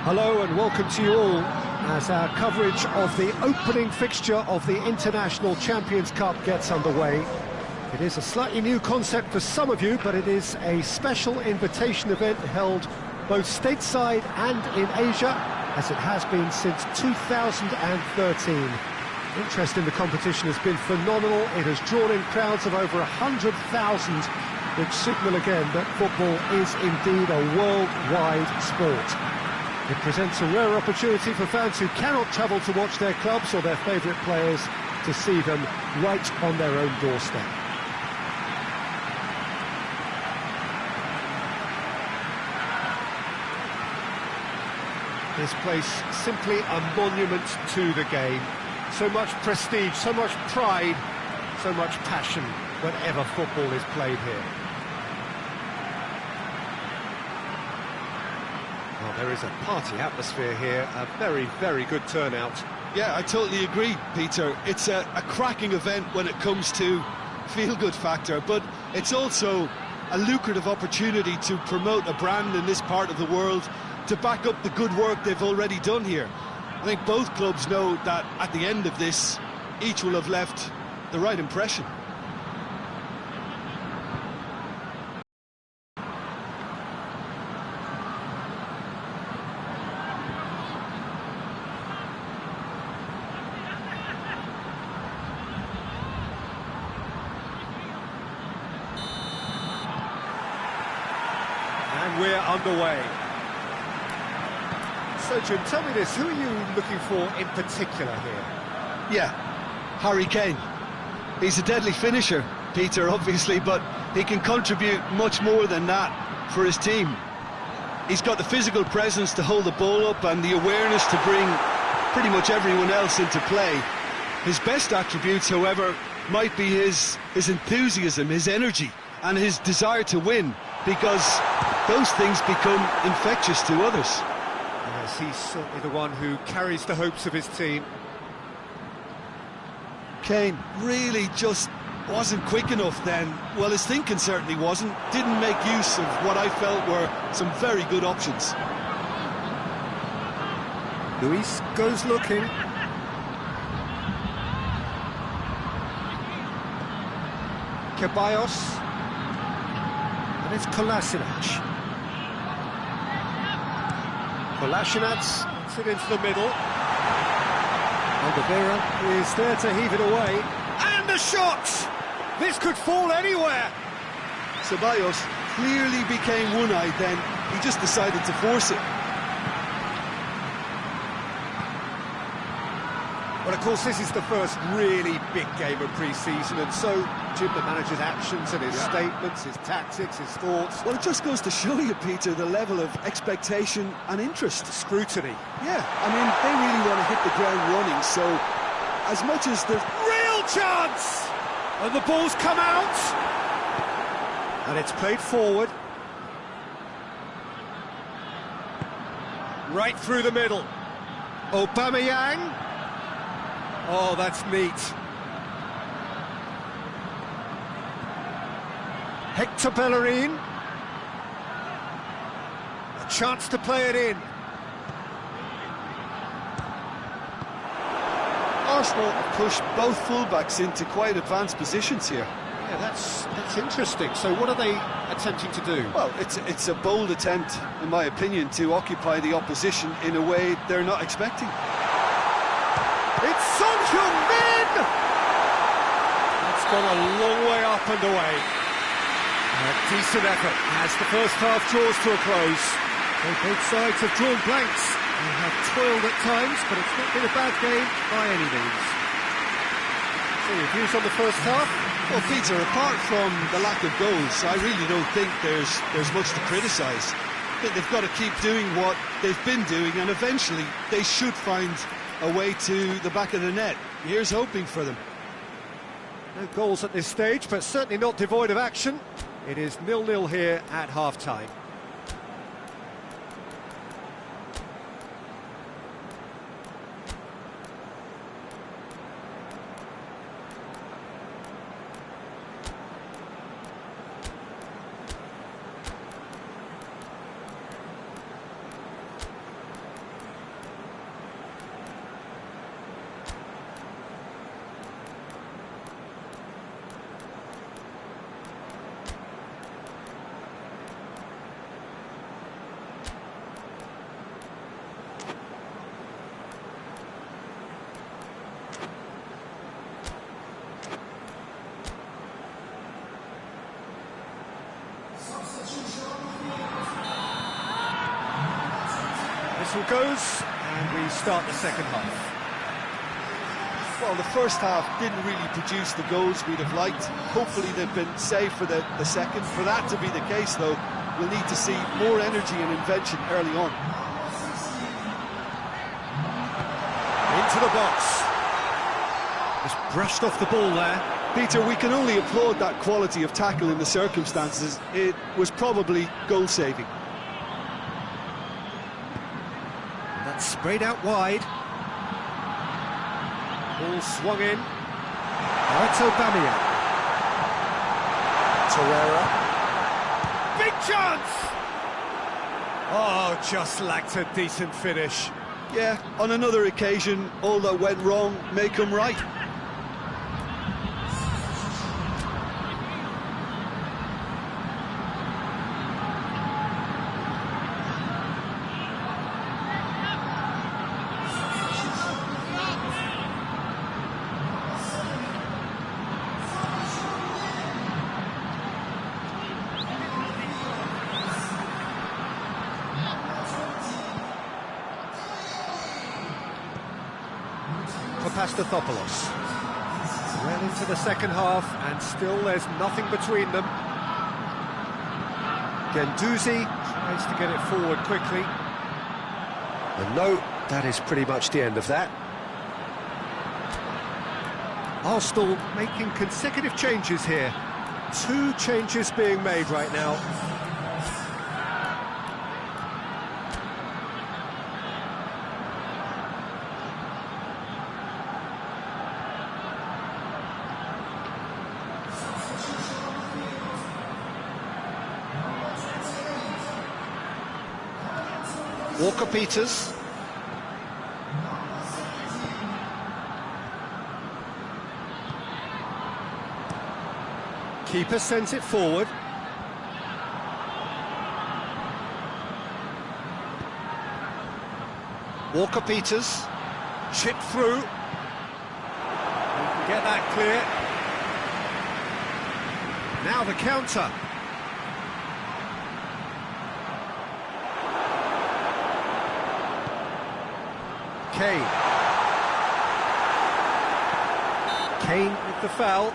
Hello and welcome to you all as our coverage of the opening fixture of the International Champions Cup gets underway. It is a slightly new concept for some of you, but it is a special invitation event held both stateside and in Asia, as it has been since 2013. Interest in the competition has been phenomenal. It has drawn in crowds of over 100,000, which signal again that football is indeed a worldwide sport. It presents a rare opportunity for fans who cannot travel to watch their clubs or their favourite players to see them right on their own doorstep. This place simply a monument to the game. So much prestige, so much pride, so much passion whenever football is played here. Well, there is a party atmosphere here, a very, very good turnout. Yeah, I totally agree, Peter. It's a cracking event when it comes to feel-good factor, but it's also a lucrative opportunity to promote a brand in this part of the world, to back up the good work they've already done here. I think both clubs know that at the end of this, each will have left the right impression. And we're underway. So, Jim, tell me this, who are you looking for in particular here? Yeah, Harry Kane. He's a deadly finisher, Peter, obviously, but he can contribute much more than that for his team. He's got the physical presence to hold the ball up and the awareness to bring pretty much everyone else into play. His best attributes, however, might be his enthusiasm, his energy, and his desire to win, because those things become infectious to others. Yes, he's certainly the one who carries the hopes of his team. Kane really just wasn't quick enough then. Well, his thinking certainly wasn't. Didn't make use of what I felt were some very good options. Luis goes looking. Ceballos. And it's Kolasinac. Kolasinac puts it into the middle. Oliveira is there to heave it away. And the shot! This could fall anywhere! Ceballos clearly became one-eyed then. He just decided to force it. Well, of course, this is the first really big game of pre-season, and so, Jim, the manager's actions and his statements, his tactics, his thoughts... Well, it just goes to show you, Peter, the level of expectation and interest. Scrutiny. Yeah, I mean, they really want to hit the ground running, so as much as the... Real chance! And the ball's come out! And it's played forward. Right through the middle. Aubameyang. Oh, that's neat. Hector Bellerin. A chance to play it in. Arsenal pushed both fullbacks into quite advanced positions here. Yeah, that's interesting. So what are they attempting to do? Well, it's a bold attempt, in my opinion, to occupy the opposition in a way they're not expecting. It's Son Heung-min! It's gone a long way up and away. A decent effort as the first half draws to a close. Both sides have drawn blanks and have toiled at times, but it's not been a bad game by any means. So your views on the first half? Well, Peter, apart from the lack of goals, I really don't think there's much to criticise. I think they've got to keep doing what they've been doing, and eventually they should find a way to the back of the net. Here's hoping for them. No goals at this stage, but certainly not devoid of action. It is 0-0 here at half-time. Whistle goes, and we start the second half. Well, the first half didn't really produce the goals we'd have liked. Hopefully they've been saved for the second. For that to be the case, though, we'll need to see more energy and invention early on. Into the box. Just brushed off the ball there. Peter, we can only applaud that quality of tackle in the circumstances. It was probably goal-saving. That's sprayed out wide. Ball swung in. Now it's Aubameyang. Torreira. Big chance! Oh, just lacked a decent finish. Yeah, on another occasion, all that went wrong may come right. Pastathopoulos. Well into the second half, and still there's nothing between them. Guendouzi tries to get it forward quickly. And no, that is pretty much the end of that. Arsenal making consecutive changes here. 2 changes being made right now. Walker-Peters. Keeper sends it forward. Walker-Peters. Chip through. Get that clear. Now the counter. Kane with the foul.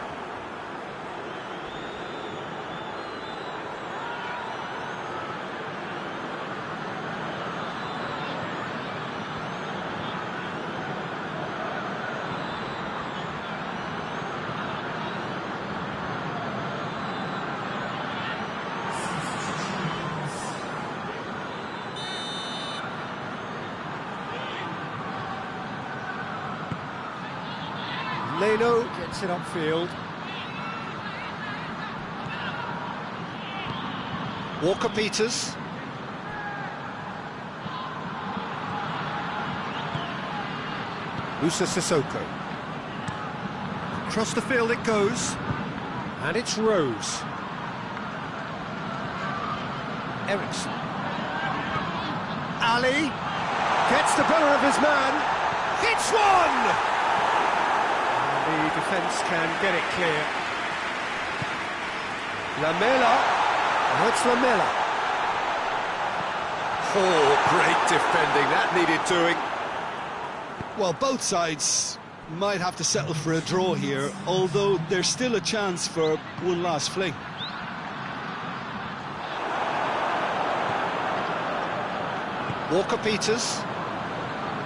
Leno gets it upfield. Walker-Peters. Musa Sissoko. Across the field it goes. And it's Rose. Ericsson. Ali gets the better of his man. Hits one! The defence can get it clear. Lamela. Oh, it's Lamela. Oh, great defending. That needed doing. Well, both sides might have to settle for a draw here, although there's still a chance for one last fling. Walker-Peters.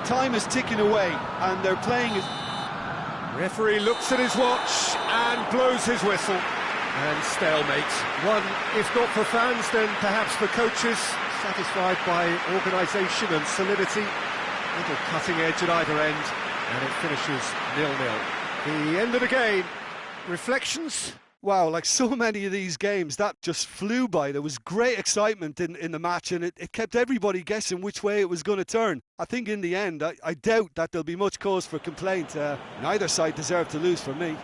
Time is ticking away, and they're playing as... Referee looks at his watch and blows his whistle. And stalemate. One, if not for fans, then perhaps for coaches, satisfied by organisation and solidity. Little cutting edge at either end, and it finishes 0-0. The end of the game. Reflections? Wow, like so many of these games, that just flew by. There was great excitement in the match, and it kept everybody guessing which way it was going to turn. I think in the end, I doubt that there'll be much cause for complaint. Neither side deserved to lose for me.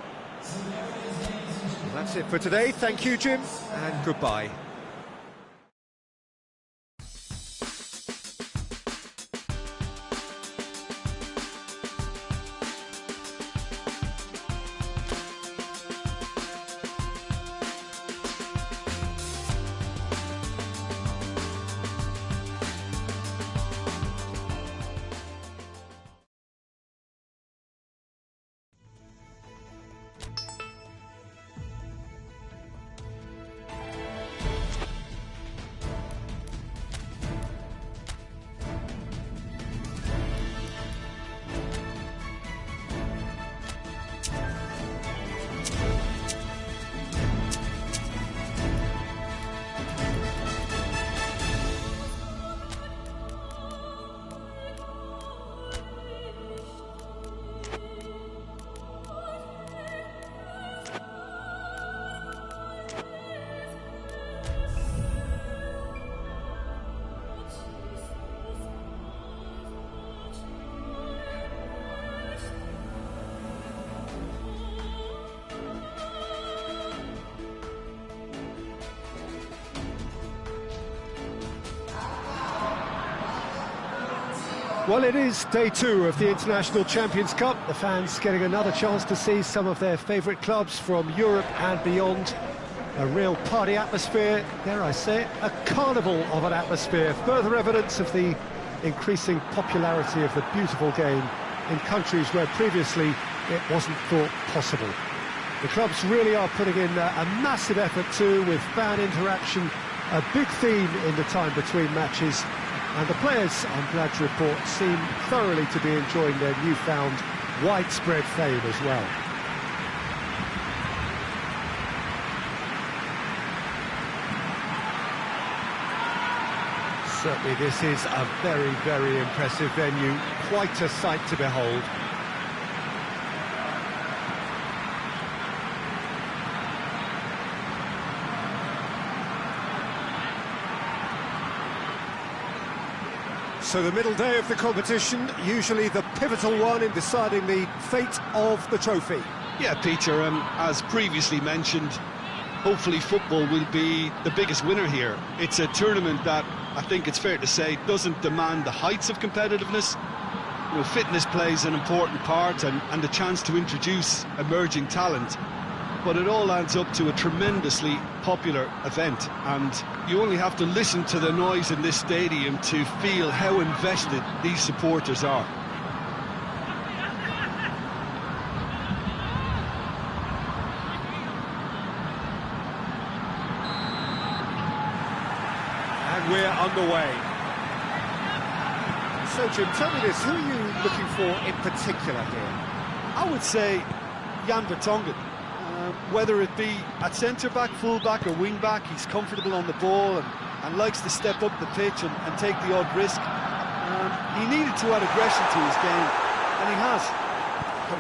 That's it for today. Thank you, Jim, and goodbye. Well, it is day 2 of the International Champions Cup. The fans getting another chance to see some of their favourite clubs from Europe and beyond. A real party atmosphere, dare I say it, a carnival of an atmosphere. Further evidence of the increasing popularity of the beautiful game in countries where previously it wasn't thought possible. The clubs really are putting in a massive effort too, with fan interaction, a big theme in the time between matches. And the players, I'm glad to report, seem thoroughly to be enjoying their newfound widespread fame as well. Certainly this is a very, very impressive venue, quite a sight to behold. So the middle day of the competition, usually the pivotal one in deciding the fate of the trophy. Yeah, Peter, as previously mentioned, hopefully football will be the biggest winner here. It's a tournament that, I think it's fair to say, doesn't demand the heights of competitiveness. You know, fitness plays an important part and the chance to introduce emerging talent. But it all adds up to a tremendously popular event, and you only have to listen to the noise in this stadium to feel how invested these supporters are. And we're underway. So Jim, tell me this, who are you looking for in particular here? I would say Jan Vertonghen. Whether it be at centre-back, full-back or wing-back, he's comfortable on the ball and likes to step up the pitch and take the odd risk. He needed to add aggression to his game, and he has.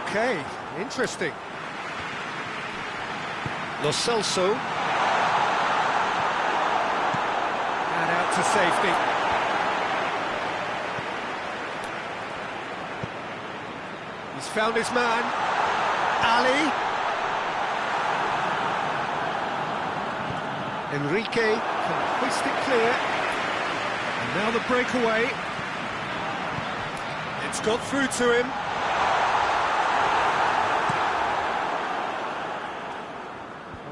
Okay, interesting. Lo Celso. And out to safety. He's found his man. Ali. Enrique can hoist it clear, and now the breakaway. It's got through to him.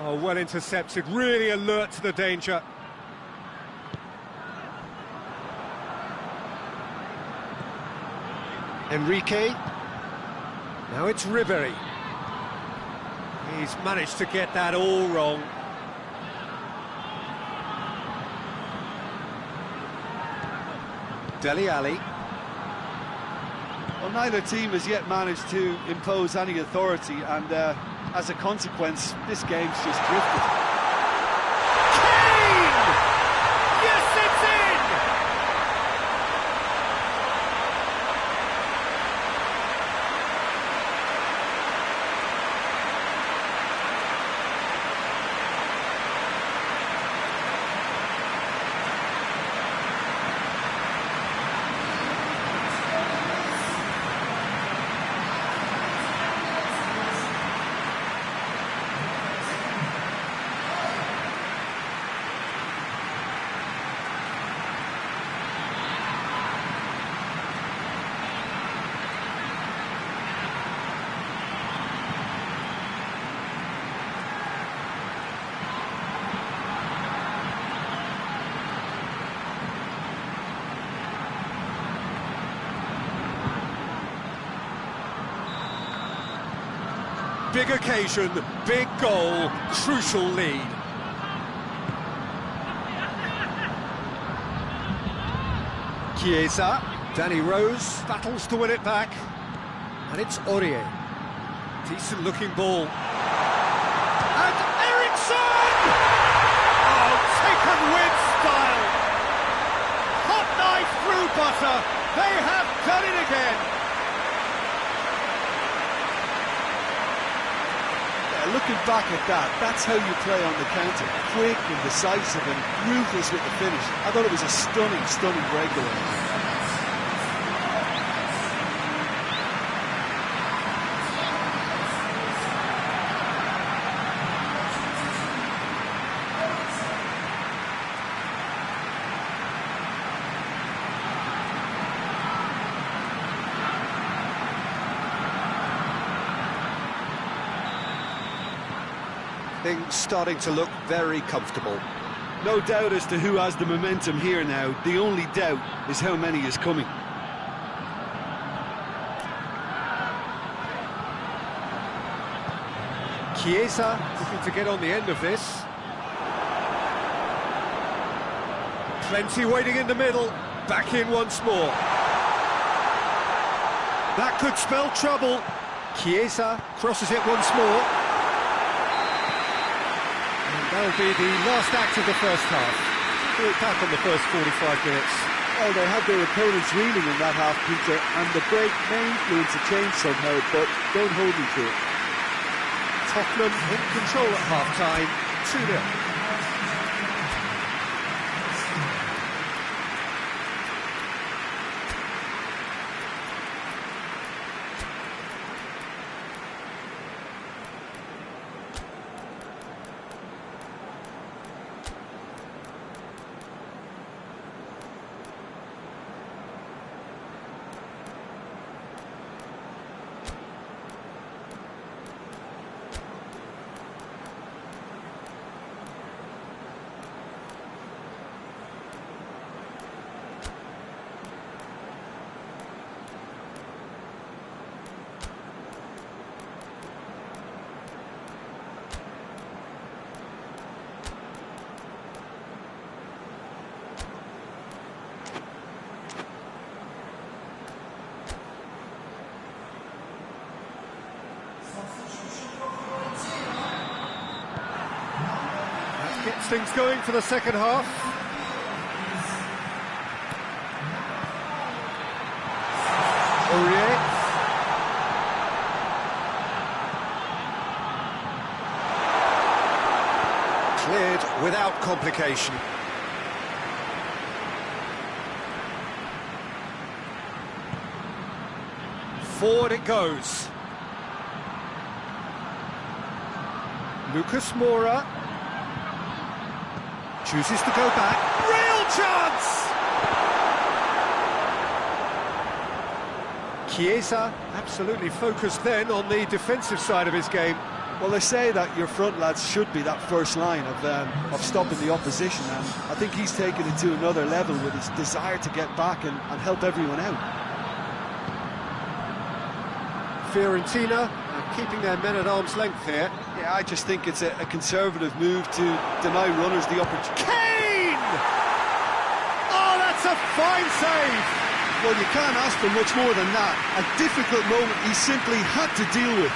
Oh, well intercepted, really alert to the danger. Enrique. Now it's Ribery. He's managed to get that all wrong. Dele Alli. Well, neither team has yet managed to impose any authority, and as a consequence, this game's just drifted. Kane! Yes, it's in! Big occasion, big goal, crucial lead. Chiesa, Danny Rose battles to win it back, and it's Aurier. Decent looking ball. And Eriksson! Oh, taken with style. Hot knife through butter. They have done it again. Looking back at that, that's how you play on the counter. Quick and decisive and ruthless with the finish. I thought it was a stunning, stunning breakaway. Things starting to look very comfortable. No doubt as to who has the momentum here now. The only doubt is how many is coming. Chiesa looking to get on the end of this. Plenty waiting in the middle. Back in once more. That could spell trouble. Chiesa crosses it once more. And that'll be the last act of the first half. We'll look back on the first 45 minutes. Well, they have their opponents reeling in that half, Peter, and the break may influence a change somehow, but don't hold me to it. Tottenham in control at half-time, 2-0. Gets things going for the second half. Aurier. Cleared without complication. Forward it goes. Lucas Moura. Chooses to go back. Real chance! Chiesa absolutely focused then on the defensive side of his game. Well, they say that your front lads should be that first line of stopping the opposition, and I think he's taken it to another level with his desire to get back and help everyone out. Fiorentina are keeping their men at arm's length here. Yeah, I just think it's a conservative move to deny runners the opportunity. Kane! Oh, that's a fine save! Well, you can't ask for much more than that. A difficult moment he simply had to deal with.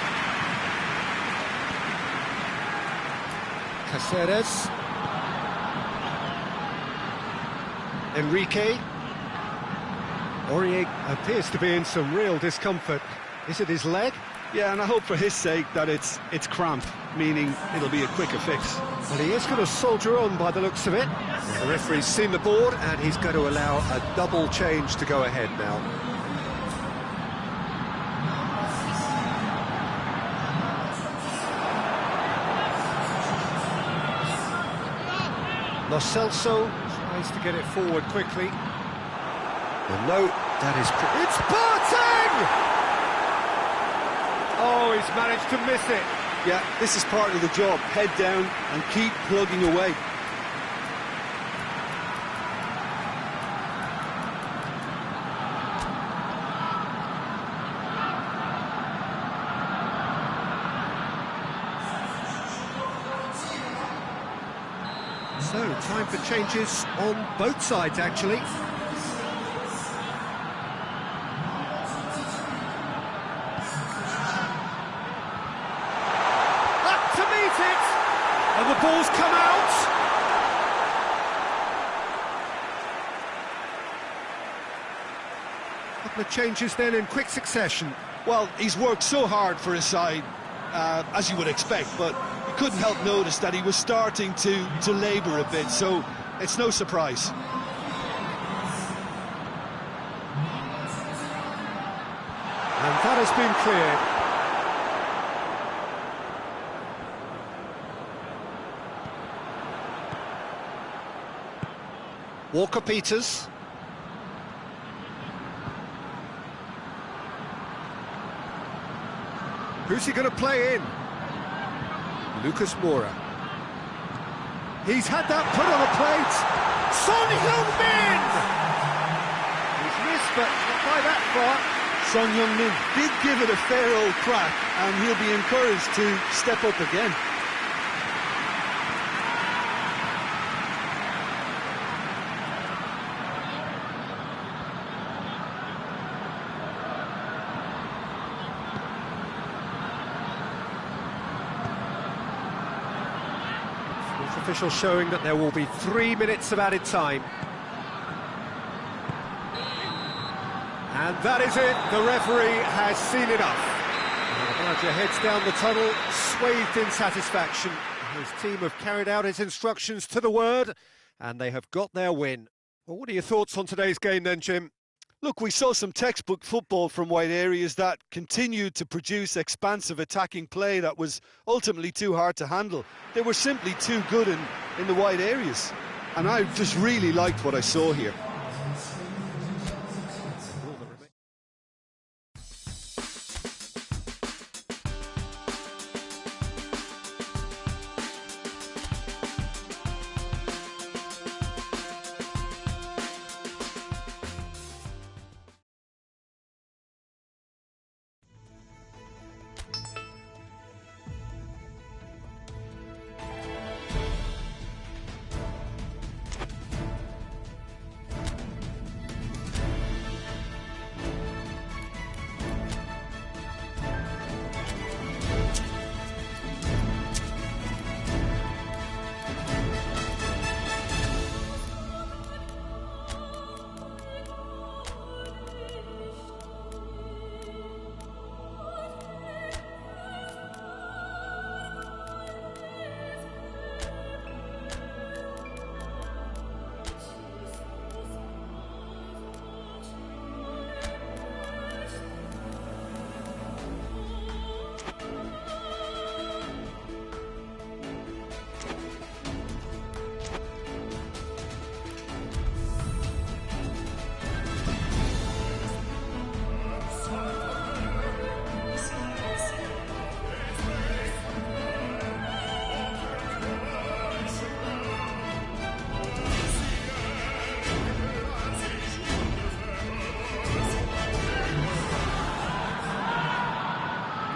Caceres. Enrique. Aurier appears to be in some real discomfort. Is it his leg? Yeah, and I hope for his sake that it's cramp, meaning it'll be a quicker fix. Well, he is going to soldier on by the looks of it. The referee's seen the board and he's going to allow a double change to go ahead now. Lo Celso tries to get it forward quickly. And no, that is... It's Boateng! Oh, he's managed to miss it. Yeah, this is part of the job. Head down and keep plugging away. So, time for changes on both sides, actually. And the ball's come out. Couple of changes then in quick succession. Well, he's worked so hard for his side, as you would expect, but you couldn't help notice that he was starting to labour a bit, so it's no surprise. And that has been cleared. Walker-Peters. Who's he going to play in? Lucas Moura. He's had that put on a plate. Son Heung-min! He's missed, but not by that far. Son Heung-min did give it a fair old crack, and he'll be encouraged to step up again. Official showing that there will be 3 minutes of added time. And that is it, the referee has seen enough. And the manager heads down the tunnel, swathed in satisfaction. His team have carried out his instructions to the word, and they have got their win. Well, what are your thoughts on today's game then, Jim? Look, we saw some textbook football from wide areas that continued to produce expansive attacking play that was ultimately too hard to handle. They were simply too good in the wide areas. And I just really liked what I saw here.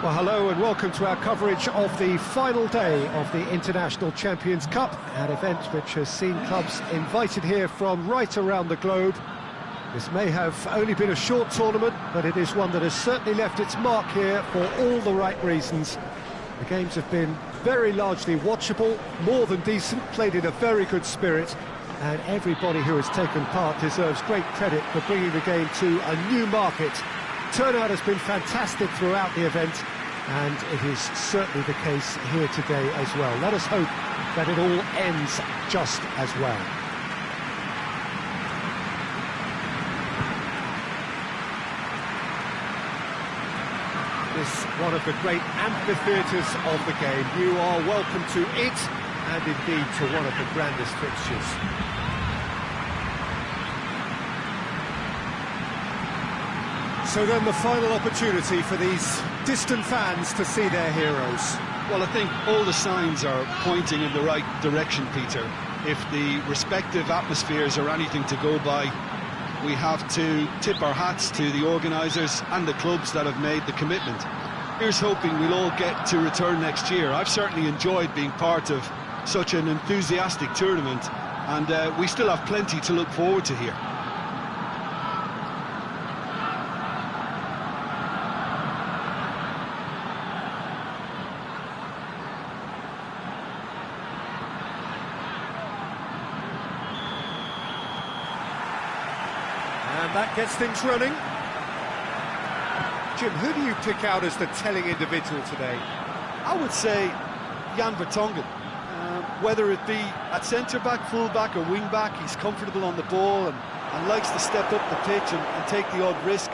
Well, hello and welcome to our coverage of the final day of the International Champions Cup, an event which has seen clubs invited here from right around the globe. This may have only been a short tournament, but it is one that has certainly left its mark here for all the right reasons. The games have been very largely watchable, more than decent, played in a very good spirit, and everybody who has taken part deserves great credit for bringing the game to a new market. Turnout has been fantastic throughout the event, and it is certainly the case here today as well. Let us hope that it all ends just as well. This one of the great amphitheatres of the game. You are welcome to it, and indeed to one of the grandest fixtures. So then the final opportunity for these distant fans to see their heroes. Well, I think all the signs are pointing in the right direction, Peter. If the respective atmospheres are anything to go by, we have to tip our hats to the organisers and the clubs that have made the commitment. Here's hoping we'll all get to return next year. I've certainly enjoyed being part of such an enthusiastic tournament, and we still have plenty to look forward to here. And that gets things running. Jim, who do you pick out as the telling individual today? I would say Jan Vertonghen. Whether it be at centre-back, full-back or wing-back, he's comfortable on the ball and likes to step up the pitch and take the odd risk.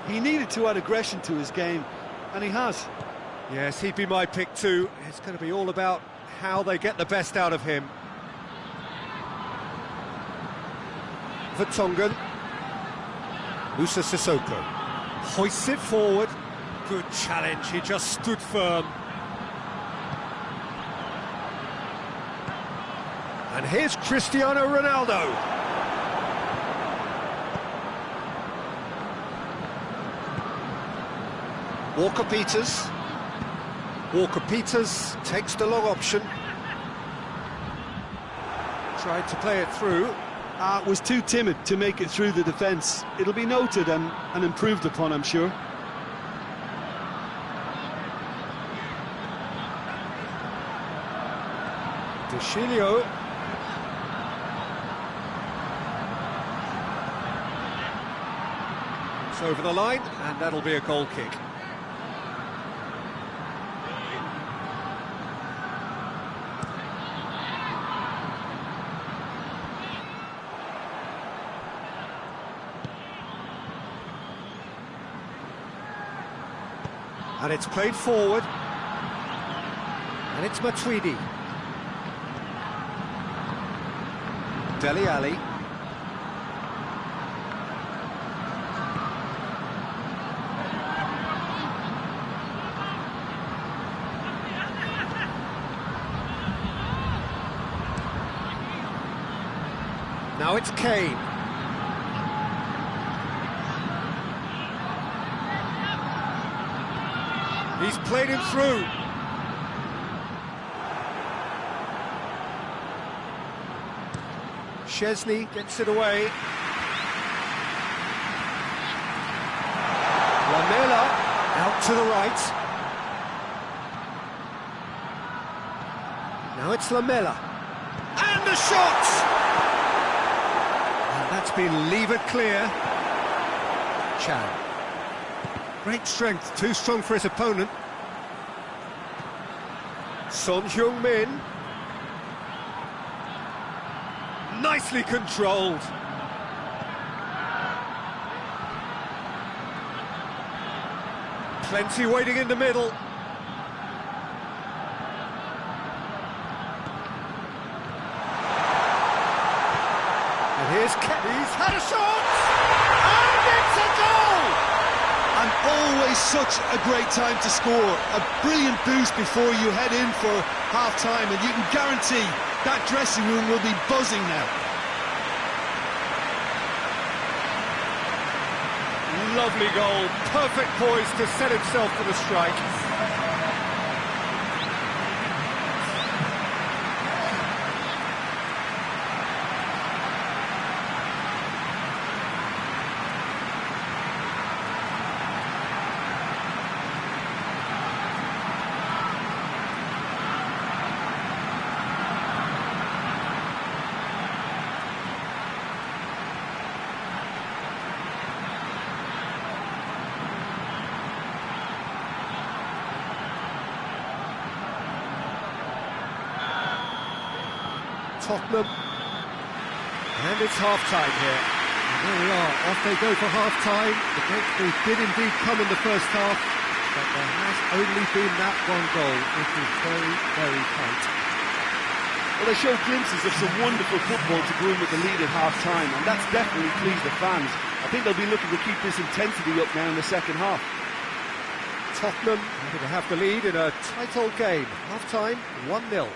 He needed to add aggression to his game, and he has. Yes, he'd be my pick too. It's going to be all about how they get the best out of him. Vertonghen. Musa Sissoko hoists it forward. Good challenge, he just stood firm. And here's Cristiano Ronaldo. Walker-Peters. Walker-Peters takes the long option. Tried to play it through. Was too timid to make it through the defence. It'll be noted and improved upon, I'm sure. De Chilio. It's over the line, and that'll be a goal kick. And it's played forward. And it's Matuidi. Dele Alli. Now it's Kane. He's played him through. Chesney gets it away. Lamela out to the right. Now it's Lamela. And the shot! And that's been levered clear. Chan. Great strength, too strong for his opponent. Son Heung-min. Nicely controlled. Plenty waiting in the middle. And here's He's had a shot! And it's a goal! And always such a great time to score. A brilliant boost before you head in for half-time, and you can guarantee that dressing room will be buzzing now. Lovely goal, perfect poise to set himself for the strike. Tottenham, and it's half-time here. And there we are, off they go for half-time. The breakthrough did indeed come in the first half, but there has only been that one goal. It is very, very tight. Well, they showed glimpses of some wonderful football to go in with the lead at half-time, and that's definitely pleased the fans. I think they'll be looking to keep this intensity up now in the second half. Tottenham happy to have the lead in a tight old game. Half-time, 1-0.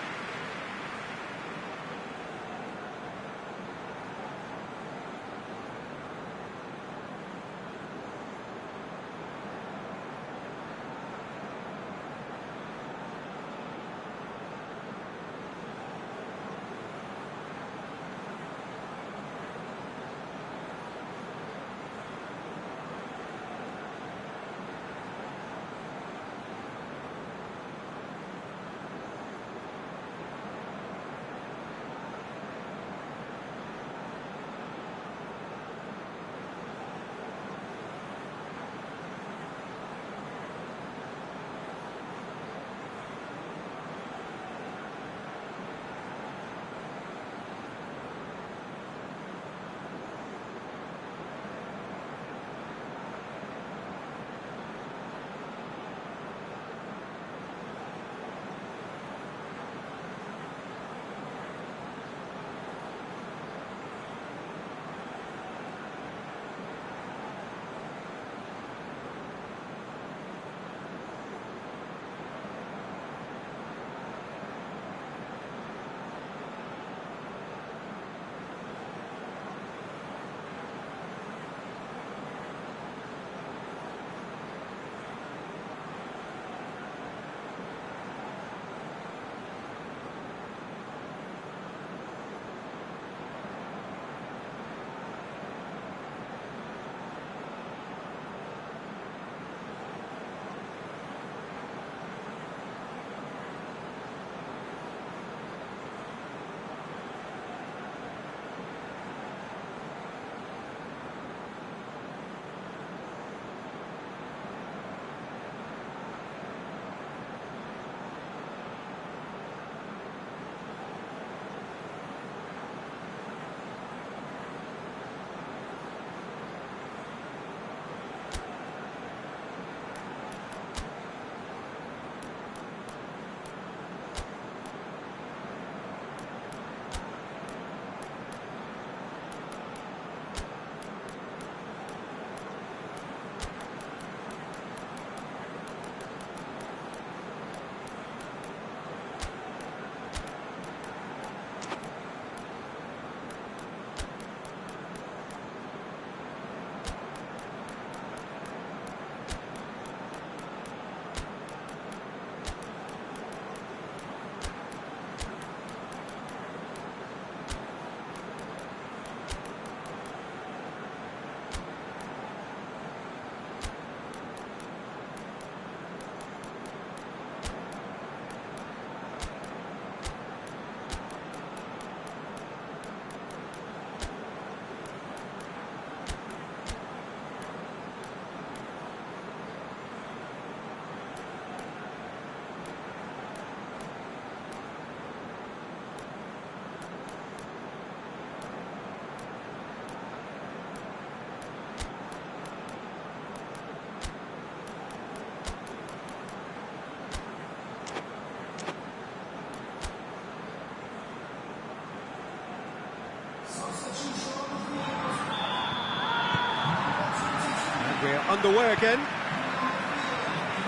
And we're underway again.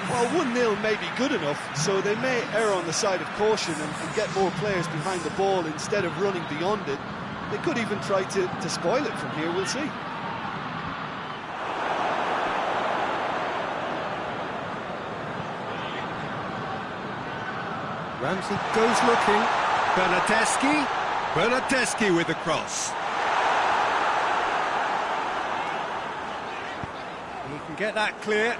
Well, 1-0 may be good enough, so they may err on the side of caution and get more players behind the ball instead of running beyond it. They could even try to spoil it from here, we'll see. Ramsey goes looking. Bernardeschi with the cross. He can get that clear.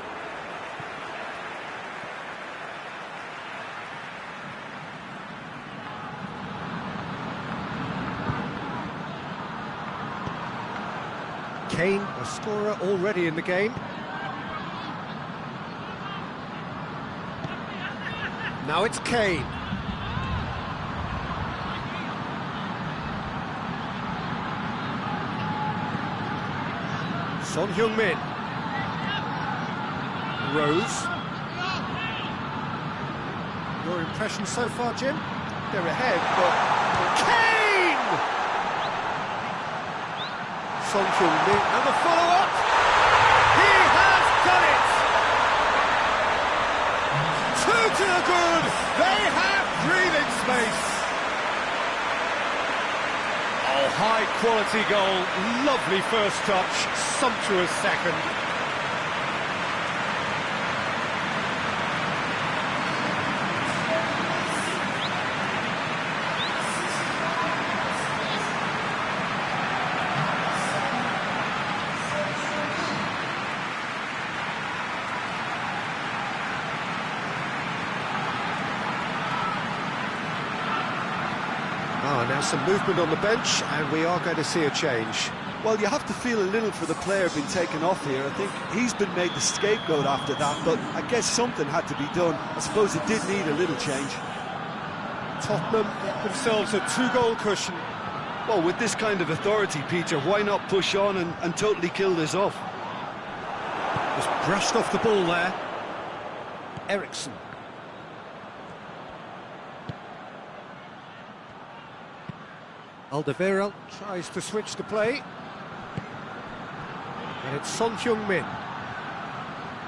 Kane, a scorer already in the game. Now it's Kane. Son Heung-min. Rose. Your impression so far, Jim? They're ahead, but Kane! Son Heung-min and the follow-up. He has done it! Two to the good. They have breathing space. Oh, high quality goal. Lovely first touch. Sumptuous second. Now some movement on the bench, and we are going to see a change. well, you have to feel a little for the player being taken off here. I think he's been made the scapegoat after that, but I guess something had to be done. I suppose it did need a little change. Tottenham get themselves a two-goal cushion. Well, with this kind of authority, Peter, why not push on and totally kill this off? Just brushed off the ball there. Eriksson. Alderweireld tries to switch the play. And it's Son Heung-min.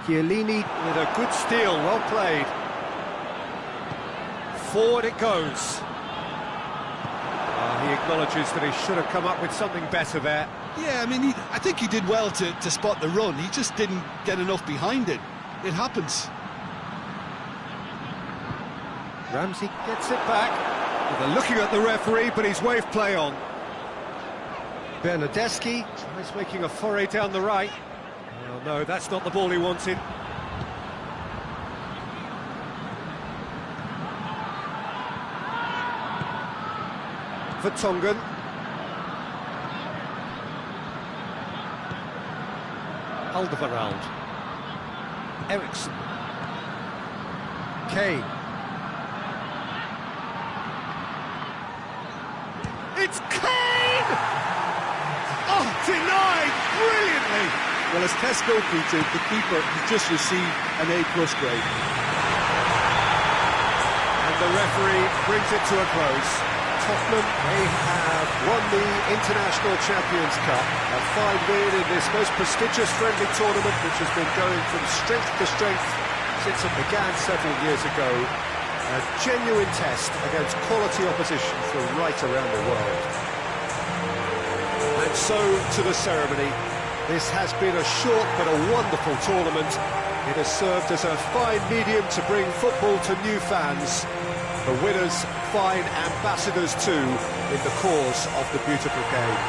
Chiellini with a good steal, well played. Forward it goes. He acknowledges that he should have come up with something better there. Yeah, I mean, I think he did well to spot the run. He just didn't get enough behind it. It happens. Ramsey gets it back. They're looking at the referee, but he's waved play on. Bernardeschi tries making a foray down the right. Oh no, that's not the ball he wanted. Vertonghen. Alderweireld. Eriksson. Kane. It's Kane! Oh, denied brilliantly! Well, as Tesco, Peter, the keeper, has just received an A+ grade. And the referee brings it to a close. Tottenham, they have won the International Champions Cup. A fine win in this most prestigious friendly tournament, which has been going from strength to strength since it began several years ago. A genuine test against quality opposition from right around the world. And so to the ceremony. This has been a short but a wonderful tournament. It has served as a fine medium to bring football to new fans. The winners, fine ambassadors too, in the cause of the beautiful game.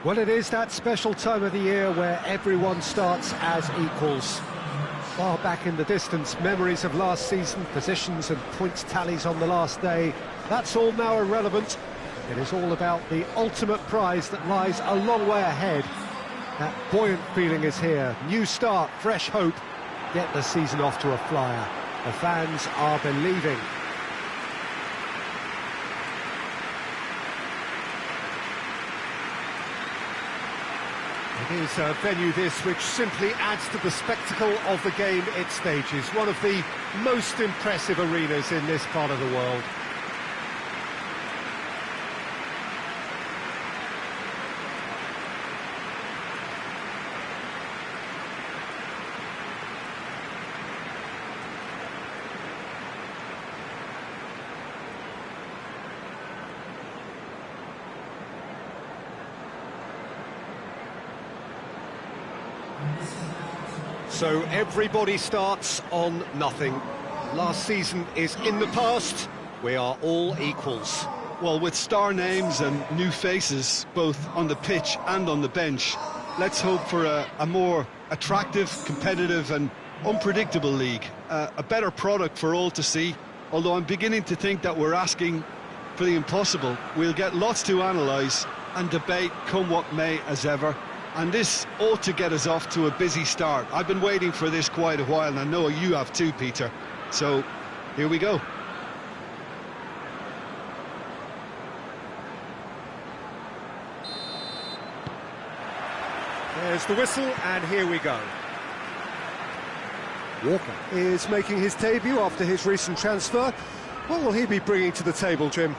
Well, it is that special time of the year where everyone starts as equals. Far back in the distance, memories of last season, positions and points tallies on the last day, that's all now irrelevant. It is all about the ultimate prize that lies a long way ahead. That buoyant feeling is here. New start, fresh hope. Get the season off to a flyer. The fans are believing. It is a venue this which simply adds to the spectacle of the game it stages. One of the most impressive arenas in this part of the world. So everybody starts on nothing. Last season is in the past. We are all equals. Well, with star names and new faces, both on the pitch and on the bench, let's hope for a more attractive, competitive and unpredictable league. A better product for all to see, although I'm beginning to think that we're asking for the impossible. We'll get lots to analyse and debate, come what may, as ever. And this ought to get us off to a busy start. I've been waiting for this quite a while, and I know you have too, Peter. So, here we go. There's the whistle, and here we go. Walker Is making his debut after his recent transfer. What will he be bringing to the table, Jim?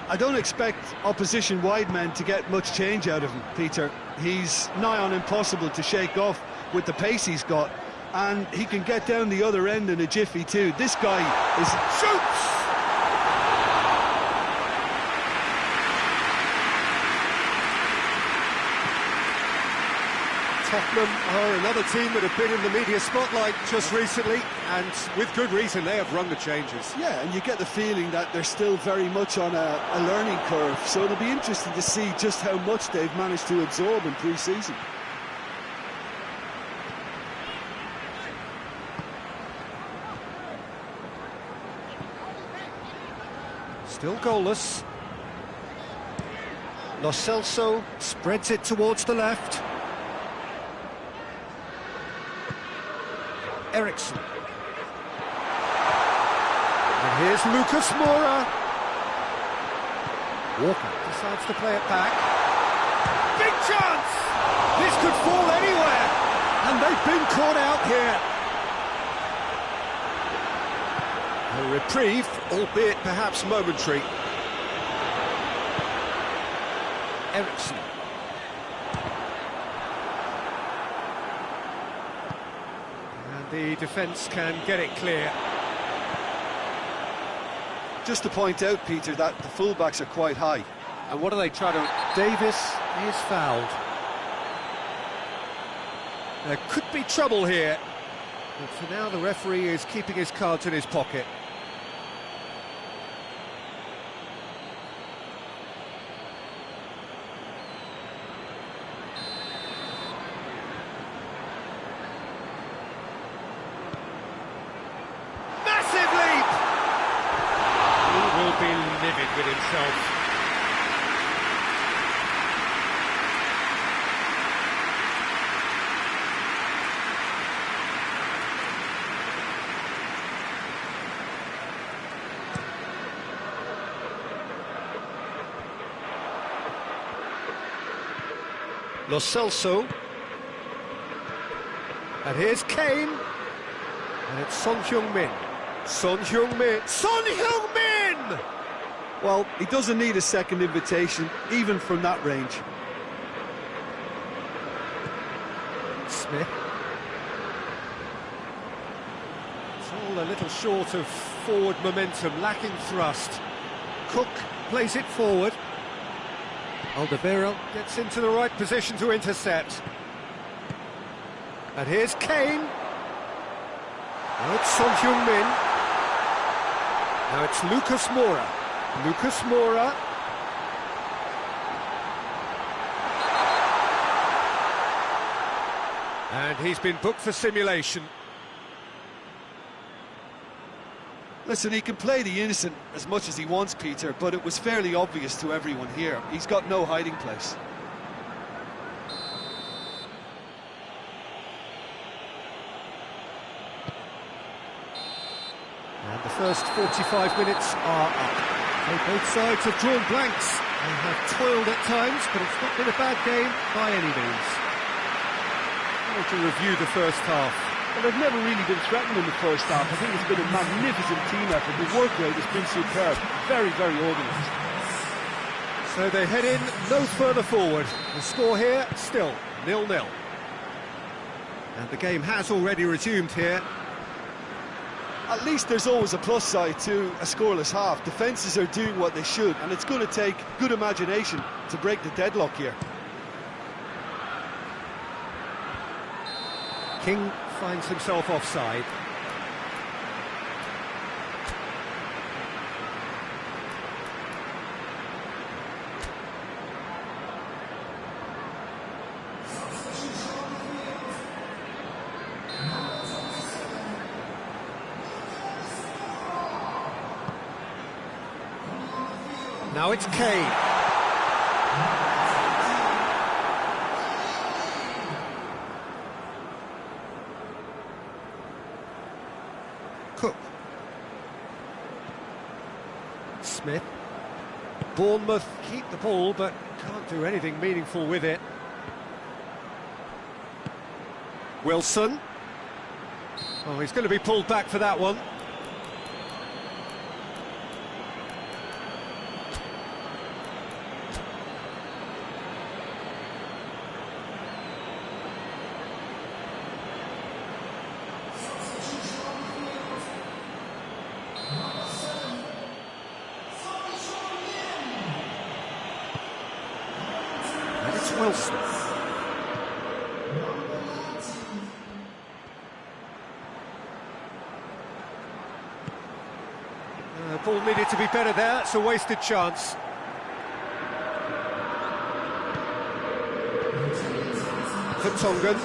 I don't expect opposition wide men to get much change out of him, Peter. He's nigh on impossible to shake off with the pace he's got, and he can get down the other end in a jiffy too. This guy is... Shoots! Tottenham are another team that have been in the media spotlight just recently, and with good reason. They have rung the changes. Yeah, and you get the feeling that they're still very much on a learning curve, so it'll be interesting to see just how much they've managed to absorb in pre-season. Still goalless. Lo Celso spreads it towards the left. Ericsson. And here's Lucas Moura. Walker decides to play it back. Big chance! This could fall anywhere, and they've been caught out here. A reprieve, albeit perhaps momentary. Ericsson. The defence can get it clear. Just to point out, Peter, that the fullbacks are quite high. And what do they try to... Davis is fouled. There could be trouble here. But for now, the referee is keeping his cards in his pocket. Be livid with himself. Lo Celso. And here's Kane. And it's Son Heung-min. Son Heung-min. Son Heung-min! Well, he doesn't need a second invitation, even from that range. Smith. It's all a little short of forward momentum, lacking thrust. Cook plays it forward. Alderweireld gets into the right position to intercept. And here's Kane. Now it's Son Heung-min. Now it's Lucas Moura. Lucas Moura. And he's been booked for simulation. Listen, he can play the innocent as much as he wants, Peter, but it was fairly obvious to everyone here. He's got no hiding place. And the first 45 minutes are up. So both sides have drawn blanks and have toiled at times, but it's not been a bad game by any means. To review the first half. Well, they've never really been threatened in the first half. I think it's been a magnificent team effort. The work rate has been superb. Very, very organised. So they head in no further forward. The score here, still 0-0. And the game has already resumed here. At least there's always a plus side to a scoreless half. Defences are doing what they should, and it's going to take good imagination to break the deadlock here. King finds himself offside. Now it's Kane. Cook. Smith. Bournemouth keep the ball, but can't do anything meaningful with it. Wilson. Oh, he's going to be pulled back for that one. Wilson. Ball needed to be better there, it's a wasted chance. Vertonghen.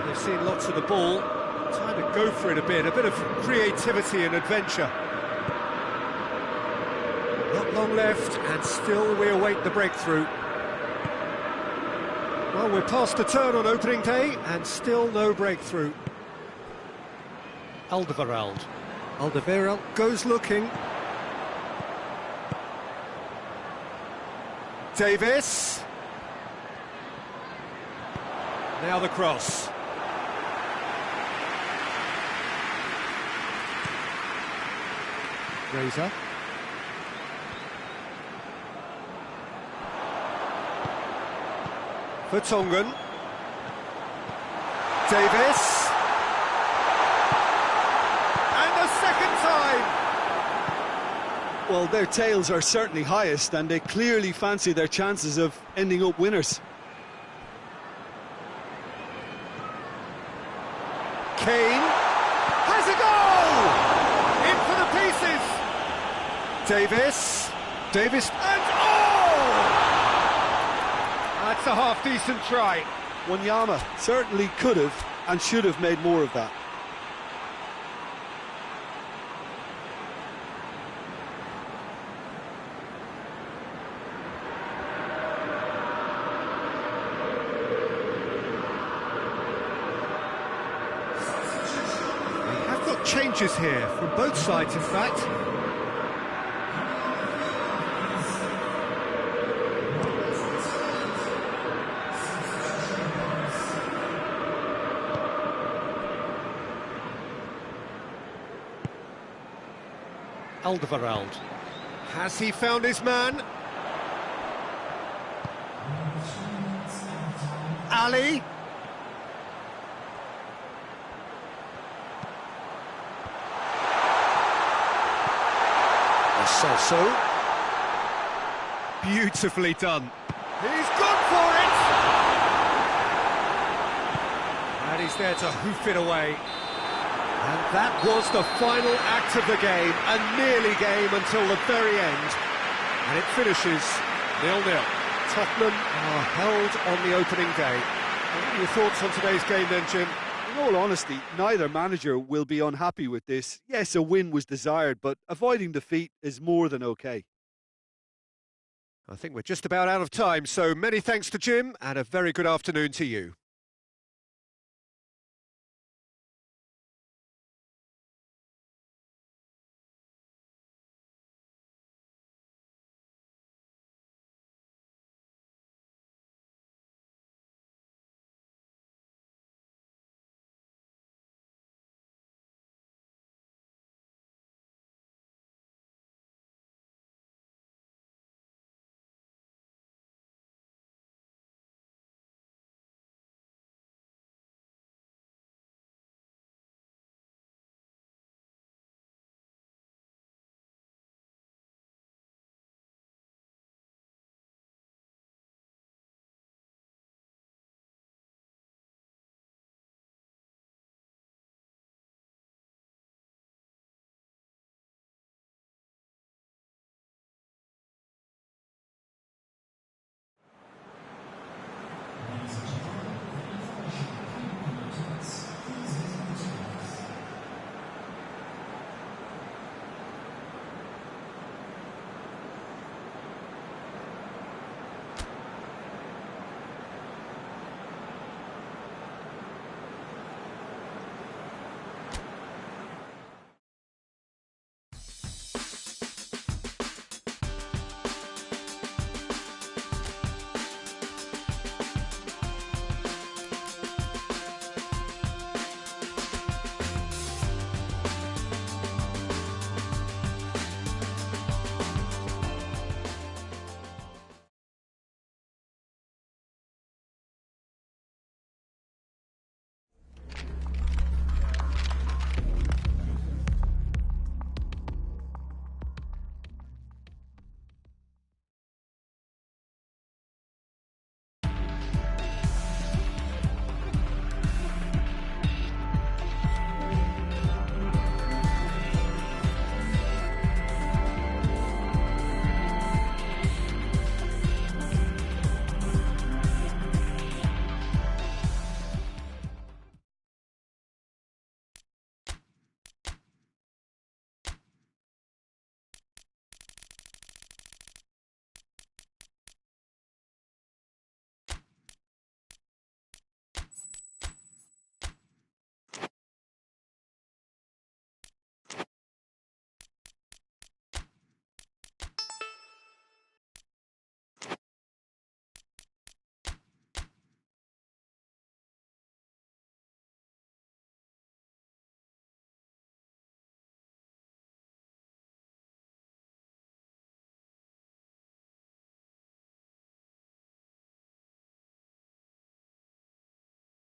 They've seen lots of the ball, time to go for it a bit of creativity and adventure. Not long left, and still we await the breakthrough. Well, we're past the turn on opening day, and still no breakthrough. Alderweireld. Alderweireld goes looking. Davis. Now the cross. Razor. Vertonghen. Davis. And the second time! Well, their tails are certainly highest, and they clearly fancy their chances of ending up winners. Kane has a goal! In for the pieces! Davis, and that's a half-decent try. Wanyama certainly could have and should have made more of that. They have got changes here from both sides, in fact. Alderweireld. Has he found his man? Ali. So beautifully done. He's gone for it! And he's there to hoof it away. And that was the final act of the game, a nearly game until the very end. And it finishes 0-0. Tottenham are held on the opening day. What are your thoughts on today's game then, Jim? In all honesty, neither manager will be unhappy with this. Yes, a win was desired, but avoiding defeat is more than okay. I think we're just about out of time, so many thanks to Jim, and a very good afternoon to you.